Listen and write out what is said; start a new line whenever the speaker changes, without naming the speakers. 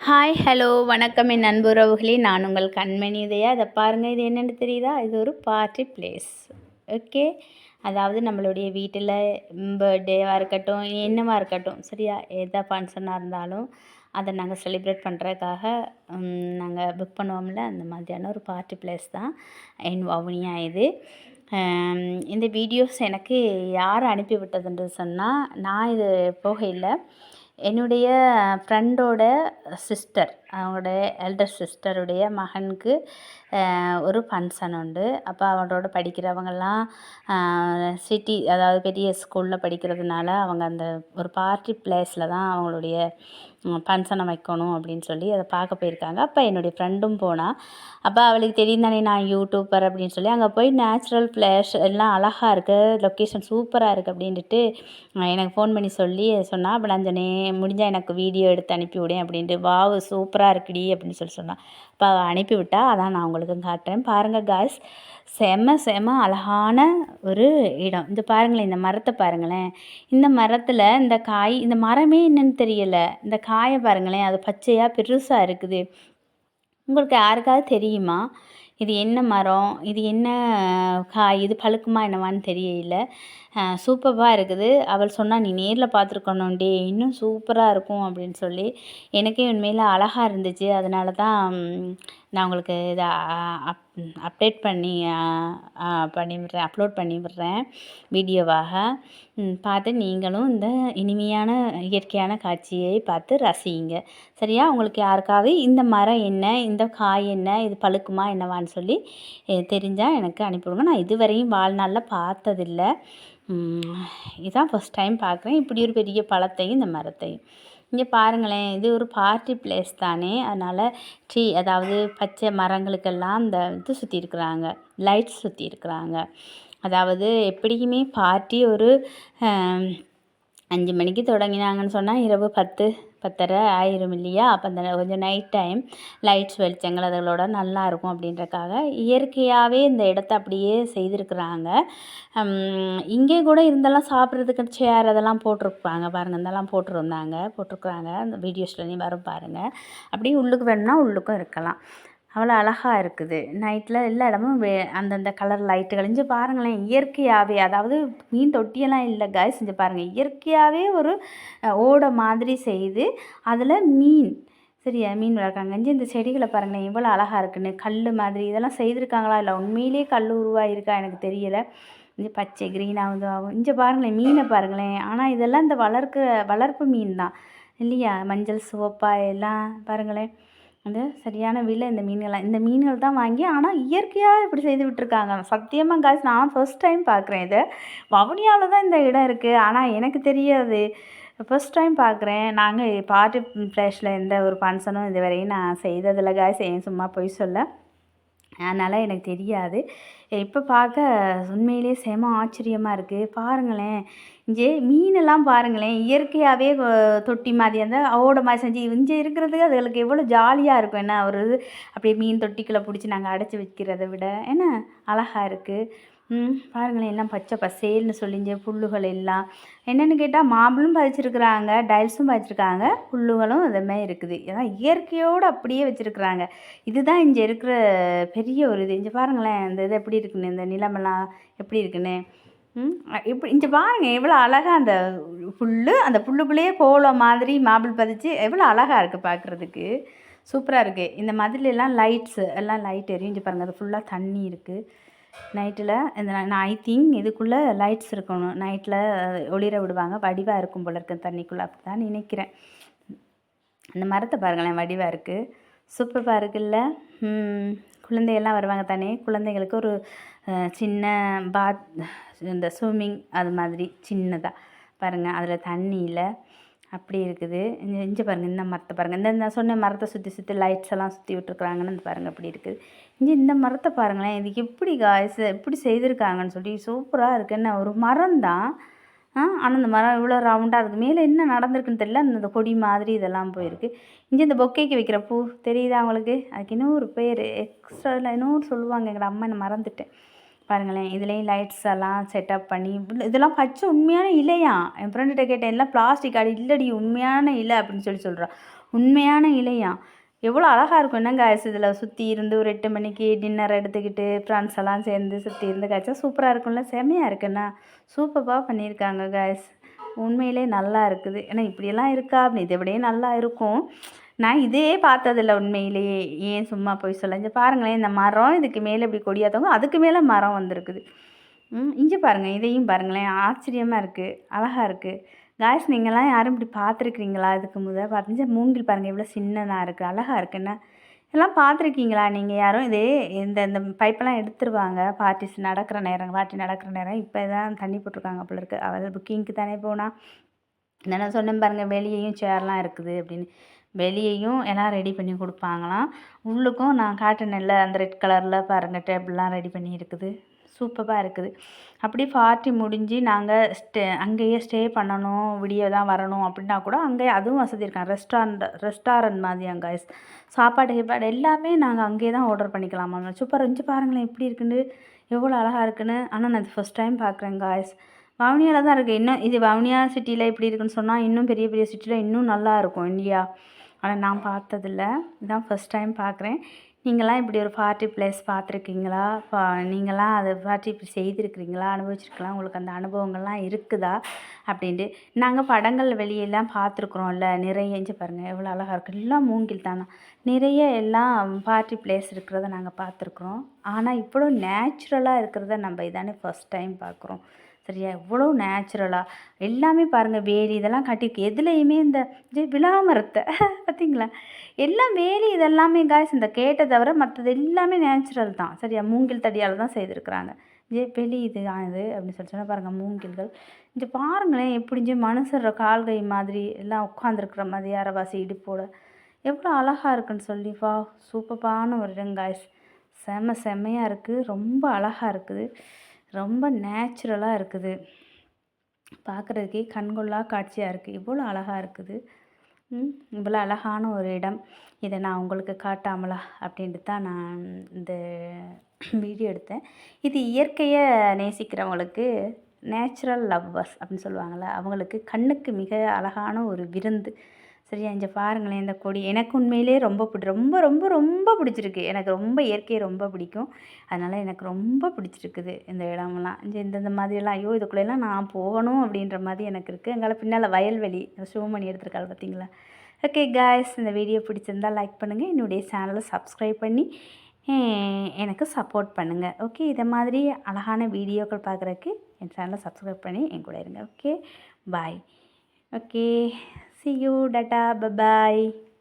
Hi, hello, வணக்கம் என் நண்புறவுகளே. நான் உங்கள் கண்மணி உதயா. இதை பாருங்கள், இது என்னென்னு தெரியுதா? இது ஒரு பார்ட்டி பிளேஸ். ஓகே, அதாவது நம்மளுடைய வீட்டில் பர்த்டேவாக இருக்கட்டும், என்னவாக இருக்கட்டும், சரியா, எந்த ஃபங்க்ஷனாக இருந்தாலும் அதை நாங்கள் செலிப்ரேட் பண்ணுறதுக்காக நாங்கள் புக் பண்ணுவோம்ல, அந்த மாதிரியான ஒரு பார்ட்டி பிளேஸ் தான் என் வவுனியா இது. இந்த வீடியோஸ் எனக்கு யார் அனுப்பி விட்டதுன்னு சொன்னால், நான் இது போகையில் என்னுடைய ஃப்ரெண்டோட சிஸ்டர், அவங்களோட எல்டர் சிஸ்டருடைய மகனுக்கு ஒரு ஃபங்க்ஷன் உண்டு. அப்போ அவங்களோட படிக்கிறவங்கெல்லாம் சிட்டி, அதாவது பெரிய ஸ்கூலில் படிக்கிறதுனால அவங்க அந்த ஒரு பார்ட்டி பிளேஸில் தான் அவங்களுடைய ஃபங்க்ஷனை வைக்கணும் அப்படின்னு சொல்லி அதை பார்க்க போயிருக்காங்க. அப்போ என்னுடைய ஃப்ரெண்டும் போனால், அப்போ அவளுக்கு தெரியும் தானே நான் யூடியூபர் அப்படின்னு சொல்லி, அங்கே போய் நேச்சுரல் ஃப்ளாஷ் எல்லாம் அழகாக இருக்குது, லொக்கேஷன் சூப்பராக இருக்குது அப்படின்ட்டு எனக்கு ஃபோன் பண்ணி சொல்லி சொன்னால். அப்போ நான் சொன்னேன், முடிஞ்சால் எனக்கு வீடியோ எடுத்து அனுப்பிவிடேன் அப்படின்ட்டு. வாவ், சூப்பராக இருக்குடி அப்படின்னு சொல்லி சொன்னான். அப்போ அவள் அனுப்பிவிட்டா, அதான் நான் உங்களுக்கு காட்டுறேன். பாருங்கள் காய்ஸ், செம அழகான ஒரு இடம். இந்த பாருங்களேன், இந்த மரத்தை பாருங்களேன். இந்த மரத்தில் இந்த காய், இந்த மரமே என்னன்னு தெரியலை, இந்த காயை பாருங்களேன், அது பச்சையாக பெருசாக இருக்குது. உங்களுக்கு யாருக்காவது தெரியுமா இது என்ன மரம், இது என்ன காய், இது பழுக்குமா என்னவான்னு தெரியல. சூப்பராக இருக்குது. அவள் சொன்னால், நீ நேரில் பார்த்துருக்கணும்டி, இன்னும் சூப்பராக இருக்கும் அப்படின்னு சொல்லி. எனக்கே உண்மையில் அழகாக இருந்துச்சு. அதனால தான் நான் உங்களுக்கு இதை அப்டேட் பண்ணி விடுறேன், அப்லோட் பண்ணி விடுறேன் வீடியோவாக. பார்த்து நீங்களும் இந்த இனிமையான இயற்கையான காட்சியை பார்த்து ரசிங்க. சரியா? உங்களுக்கு யாருக்காவது இந்த மரம் என்ன, இந்த காய் என்ன, இது பழுக்குமா என்னவான்னு சொல்லி தெரிஞ்சால் எனக்கு அனுப்பிவிடுங்க. நான் இதுவரையும் வாழ்நாளில் பார்த்ததில்லை. இதுதான் ஃபஸ்ட் டைம் பார்க்குறேன், இப்படி ஒரு பெரிய பழத்தையும் இந்த மரத்தையும். இங்கே பாருங்களேன், இது ஒரு பார்ட்டி பிளேஸ் தானே, அதனால் ட்ரீ, அதாவது பச்சை மரங்களுக்கெல்லாம் இந்த இது சுற்றி இருக்கிறாங்க, லைட்ஸ் சுற்றி இருக்கிறாங்க. அதாவது எப்படியுமே பார்ட்டி ஒரு 5 மணிக்கு தொடங்கினாங்கன்னு சொன்னால் இரவு 10-10:30 ஆயிரும் இல்லையா? அப்போ அந்த கொஞ்சம் நைட் டைம் லைட்ஸ் வெளிச்சங்கள் அதோட நல்லா இருக்கும் அப்படின்றக்காக இயற்கையாகவே இந்த இடத்த அப்படியே செய்திருக்கிறாங்க. இங்கே கூட இருந்தெல்லாம் சாப்பிட்றதுக்கு சேர் அதெல்லாம் போட்டிருப்பாங்க பாருங்கள், இதெல்லாம் போட்டிருக்குறாங்க. அந்த வீடியோஸ்லேயும் வரும் பாருங்கள். அப்படியே உள்ளுக்கு வேணும்னா உள்ளுக்கும் இருக்கலாம். அவ்வளோ அழகாக இருக்குது. நைட்டில் எல்லா இடமும் அந்தந்த கலர் லைட்டுகள். இங்கே பாருங்களேன், இயற்கையாகவே, அதாவது மீன் தொட்டியெல்லாம் இல்லை காய்ஸ், இங்கே பாருங்கள், இயற்கையாகவே ஒரு ஓடை மாதிரி செய்து அதில் மீன், சரியா, மீன் வளர்க்குறாங்க. இங்கே இந்த செடிகளை பாருங்களேன் எவ்வளோ அழகாக இருக்குன்னு. கல் மாதிரி இதெல்லாம் செய்திருக்காங்களா இல்லை உண்மையிலே கல் உருவாயிருக்கா எனக்கு தெரியலை. இங்கே பச்சை க்ரீனாக ஆகும். இங்கே பாருங்களேன், மீனை பாருங்களேன். ஆனால் இதெல்லாம் இந்த வளர்ப்பு மீன் தான் இல்லையா? மஞ்சள் சிவப்பா எல்லாம் பாருங்களேன். அந்த சரியான விலை இந்த மீன்கள் தான் வாங்கி, ஆனால் இயற்கையாக இப்படி செய்து விட்டுருக்காங்க. சத்தியமாக காய்ஸ், நான் ஃபர்ஸ்ட் டைம் பார்க்குறேன் இதை. வவுனியாவில் தான் இந்த இடம் இருக்குது, ஆனால் எனக்கு தெரியாது. ஃபர்ஸ்ட் டைம் பார்க்குறேன். நாங்கள் பார்ட்டி பிளேஸில் எந்த ஒரு ஃபங்க்ஷனும் இதுவரையும் நான் செய்ததில்லை காய்ஸ், சும்மா போய் சொல்ல, அதனால் எனக்கு தெரியாது. இப்போ பார்க்க உண்மையிலே செம ஆச்சரியமாக இருக்குது. பாருங்களேன், இங்கே மீனெல்லாம் பாருங்களேன், இயற்கையாகவே தொட்டி மாதிரி அந்த ஓடை மாதிரி செஞ்சு இங்கே இருக்கிறதுக்கு அதுகளுக்கு எவ்வளோ ஜாலியாக இருக்கும். என்ன ஒரு அப்படியே மீன் தொட்டிக்குள்ளே பிடிச்சி நாங்கள் அடைச்சி வைக்கிறத விட என்ன அழகாக இருக்குது. பாருங்களேன், எல்லாம் பச்சை பசேல்னு சொல்லிங்க புல்லுகள் எல்லாம். என்னென்னு கேட்டால் மாம்பழம் பதிச்சிருக்கிறாங்க, டைல்ஸும் பதிச்சிருக்காங்க, புல்லுகளும் அதுமாதிரி இருக்குது. ஏன்னா இயற்கையோடு அப்படியே வச்சுருக்குறாங்க. இதுதான் இங்கே இருக்கிற பெரிய ஒரு இது. இங்கே பாருங்களேன், இந்த இது எப்படி இருக்குன்னு, இந்த நிலமெல்லாம் எப்படி இருக்குன்னு. இப்படி இங்கே பாருங்கள் எவ்வளோ அழகாக அந்த புல்லுக்குள்ளேயே கோலம் மாதிரி மாபிள் பதிச்சு எவ்வளோ அழகாக இருக்குது பார்க்குறதுக்கு. சூப்பராக இருக்குது. இந்த மாதிரிலாம் லைட்ஸு எல்லாம் லைட் எரியும். இங்கே பாருங்கள், அது ஃபுல்லாக தண்ணி இருக்குது. நைட்டில் நான் ஐ திங்க் இதுக்குள்ளே லைட்ஸ் இருக்கணும், நைட்டில் ஒளிர விடுவாங்க, வடிவாக இருக்கும் போல இருக்குது தண்ணிக்குள்ளே, அப்படி தான் நினைக்கிறேன். அந்த மரத்தை பாருங்களேன், வடிவாக இருக்குது, சூப்பராக இருக்குல்ல. குழந்தையெல்லாம் வருவாங்க தானே, குழந்தைங்களுக்கு ஒரு சின்ன பாத், இந்த ஸ்விம்மிங் அது மாதிரி சின்னதாக பாருங்கள், அதில் தண்ணியில் அப்படி இருக்குது. இங்கே பாருங்கள், இந்த மரத்தை பாருங்கள், இந்த நான் சொன்ன மரத்தை சுற்றி லைட்ஸ் எல்லாம் சுற்றி விட்டுருக்குறாங்கன்னு இந்த பாருங்கள் அப்படி இருக்குது. இங்கே இந்த மரத்தை பாருங்களேன், இதுக்கு எப்படி காய்ஸ் எப்படி செய்திருக்காங்கன்னு சொல்லி சூப்பராக இருக்குது. என்ன ஒரு மரம் தான், ஆனால் இந்த மரம் இவ்வளோ ரவுண்டாக, அதுக்கு மேலே என்ன நடந்திருக்குன்னு தெரியல. அந்த கொடி மாதிரி இதெல்லாம் போயிருக்கு. இங்கே இந்த பொக்கைக்கு வைக்கிற பூ தெரியுதா அவங்களுக்கு? அதுக்கு இன்னொரு பேர் எக்ஸ்ட்ரா இன்னொரு சொல்லுவாங்க, எங்கள் அம்மா நான் மறந்துட்டேன். பாருங்களேன், இதுலேயும் லைட்ஸ் எல்லாம் செட்டப் பண்ணி, இதெல்லாம் பச்சை உண்மையான இலையா? என் ஃப்ரெண்டுகிட்ட கேட்டேன், எல்லாம் பிளாஸ்டிக் அடி இல்லடி உண்மையான இலை அப்படின்னு சொல்லி சொல்கிறான். உண்மையான இலையாம். எவ்வளோ அழகாக இருக்கும் என்ன காய்ஸ். இதில் சுற்றி இருந்து ஒரு 8 மணிக்கு டின்னர் எடுத்துக்கிட்டு ஃப்ரெண்ட்ஸ் எல்லாம் சேர்ந்து சுற்றி இருந்து காய்ச்சா சூப்பராக இருக்கும்ல. செமையாக இருக்குண்ணா. சூப்பராக பண்ணியிருக்காங்க காய்ஸ். உண்மையிலே நல்லா இருக்குது. ஏன்னா இப்படியெல்லாம் இருக்கா அப்படின்னு இதை விடையே நல்லா இருக்கும். நான் இதே பார்த்ததில்ல உண்மையிலேயே. ஏன் சும்மா போய் சொல்ல. இங்கே பாருங்களேன், இந்த மரம் இதுக்கு மேலே இப்படி கொடியாத்தவங்க அதுக்கு மேலே மரம் வந்திருக்குது. இங்கே பாருங்கள், இதையும் பாருங்களேன். ஆச்சரியமாக இருக்குது, அழகாக இருக்குது. காய்ஸ் நீங்கள்லாம் யாரும் இப்படி பார்த்துருக்குறீங்களா? இதுக்கு பார்த்துச்சு மூங்கில் பாருங்கள் எவ்வளோ சின்னதாக இருக்குது, அழகாக இருக்குன்னு. எல்லாம் பார்த்துருக்கீங்களா நீங்கள் யாரும்? இதே இந்த இந்த பைப்பெல்லாம் எடுத்துருவாங்க பார்ட்டிஸ் நடக்கிற நேரம், பார்ட்டி நடக்கிற நேரம். இப்போ தான் தண்ணி போட்டிருக்காங்க போல இருக்குது. அவள் புக்கிங்க்கு தானே போனால். நான் சொன்னேன் பாருங்கள், வெளியேயும் சேர்லாம் இருக்குது அப்படின்னு. வெளியேயும் எல்லாம் ரெடி பண்ணி கொடுப்பாங்களாம். உள்ளுக்கும் நான் காட்டினேன்ல அந்த ரெட் கலரில் பாருங்கள் டேபிள்லாம் ரெடி பண்ணி இருக்குது. சூப்பராக இருக்குது. அப்படி பார்ட்டி முடிஞ்சு நாங்கள் அங்கேயே ஸ்டே பண்ணணும், விடிய தான் வரணும் அப்படின்னா கூட அங்கேயே அதுவும் வசதி இருக்காங்க. ரெஸ்டாரண்ட் மாதிரி அங்கே சாப்பாடு கீப்பாடு எல்லாமே நாங்கள் அங்கேயே தான் ஆர்டர் பண்ணிக்கலாமா. சூப்பர் இருந்துச்சு பாருங்களேன் எப்படி இருக்குன்னு, எவ்வளோ அழகாக இருக்குன்னு. ஆனால் நான் இது ஃபஸ்ட் டைம் பார்க்குறேன் காய்ஸ். வவுனியாவில் தான் இருக்குது. இன்னும் இது வவுனியா சிட்டியில் எப்படி இருக்குன்னு சொன்னால் இன்னும் பெரிய பெரிய சிட்டியில் இன்னும் நல்லா இருக்கும் இந்தியா. ஆனால் நான் பார்த்ததில்ல, இதுதான் ஃபஸ்ட் டைம் பார்க்குறேன். நீங்களாம் இப்படி ஒரு பார்ட்டி பிளேஸ் பார்த்துருக்கீங்களா? நீங்களாம் அதை பார்ட்டி இப்படி செய்திருக்கிறீங்களா? அனுபவிச்சிருக்கலாம். உங்களுக்கு அந்த அனுபவங்கள்லாம் இருக்குதா அப்படின்ட்டு. நாங்கள் படங்கள் வெளியெல்லாம் பார்த்துருக்குறோம்ல, நிறைய இங்கே பாருங்கள் எவ்வளோ அழகாக இருக்குது. எல்லாம் மூங்கில் தானே. நிறைய எல்லாம் பார்ட்டி பிளேஸ் இருக்கிறத நாங்கள் பார்த்துருக்குறோம். ஆனால் இவ்வளோ நேச்சுரலாக இருக்கிறத நம்ம இதானே ஃபஸ்ட் டைம் பார்க்குறோம். சரியா? எவ்வளோ நேச்சுரலாக எல்லாமே பாருங்கள். வேலி இதெல்லாம் கட்டியிருக்கு. எதுலேயுமே இந்த விளாமரத்தை பார்த்தீங்களா? எல்லாம் வேலி இதெல்லாமே காய்ஸ். இந்த கேட்டை தவிர மற்றது எல்லாமே நேச்சுரல் தான். சரியா? மூங்கில் தடியால் தான் செய்திருக்கிறாங்க. வெளி இது ஆனது அப்படின்னு சொன்னால் பாருங்கள் மூங்கில்கள். இங்கே பாருங்களேன் எப்படி மனுஷர் கால்கை மாதிரி எல்லாம் உட்காந்துருக்குற மாதிரி அரைவாசி இடுப்போட எவ்வளோ அழகாக இருக்குன்னு சொல்லி சூப்பரான ஒரு இடம் காய்ஸ். செம்மையாக இருக்குது. ரொம்ப அழகாக இருக்குது. ரொம்ப நேச்சுரலாக இருக்குது. பார்க்குறதுக்கே கண்கொள்ளா காட்சியாக இருக்குது. இவ்வளோ அழகாக இருக்குது. இவ்வளோ அழகான ஒரு இடம். இதை நான் உங்களுக்கு காட்டாமலா அப்படின்ட்டு தான் நான் இந்த வீடியோ எடுத்தேன். இது இயற்கையை நேசிக்கிறவங்களுக்கு, நேச்சுரல் லவ்வர்ஸ் அப்படின்னு சொல்லுவாங்கள்ல, அவங்களுக்கு கண்ணுக்கு மிக அழகான ஒரு விருந்து. சரியா? இங்கே பாருங்களேன் இந்த கொடி. எனக்கு உண்மையிலே ரொம்ப ரொம்ப ரொம்ப ரொம்ப பிடிச்சிருக்கு. எனக்கு ரொம்ப இயற்கையை ரொம்ப பிடிக்கும். அதனால் எனக்கு ரொம்ப பிடிச்சிருக்குது இந்த இடமெல்லாம். இந்த மாதிரியெல்லாம் ஐயோ இதுக்குள்ளெல்லாம் நான் போகணும் அப்படின்ற மாதிரி எனக்கு இருக்குது. எங்களை பின்னால் வயல்வெளி ஷூமணி எடுத்துருக்காள் பார்த்தீங்களா? ஓகே காய்ஸ், இந்த வீடியோ பிடிச்சிருந்தால் லைக் பண்ணுங்கள். என்னுடைய சேனலை சப்ஸ்கிரைப் பண்ணி எனக்கு சப்போர்ட் பண்ணுங்கள். ஓகே, இதை மாதிரி அழகான வீடியோக்கள் பார்க்குறதுக்கு என் சேனலை சப்ஸ்கிரைப் பண்ணி என் கூட இருங்க. Okay, bye. Okay, see you, data, bye bye.